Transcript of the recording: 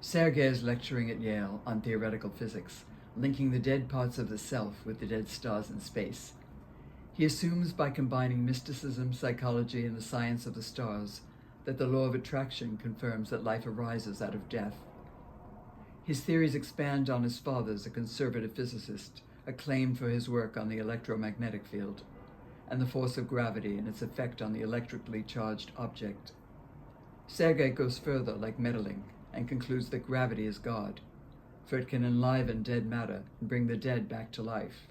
Sergei is lecturing at Yale on theoretical physics, linking the dead parts of the self with the dead stars in space. He assumes by combining mysticism, psychology, and the science of the stars that the law of attraction confirms that life arises out of death. His theories expand on his father's, a conservative physicist, acclaimed for his work on the electromagnetic field and the force of gravity and its effect on the electrically charged object. Sergei goes further, like meddling, and concludes that gravity is God, for it can enliven dead matter and bring the dead back to life.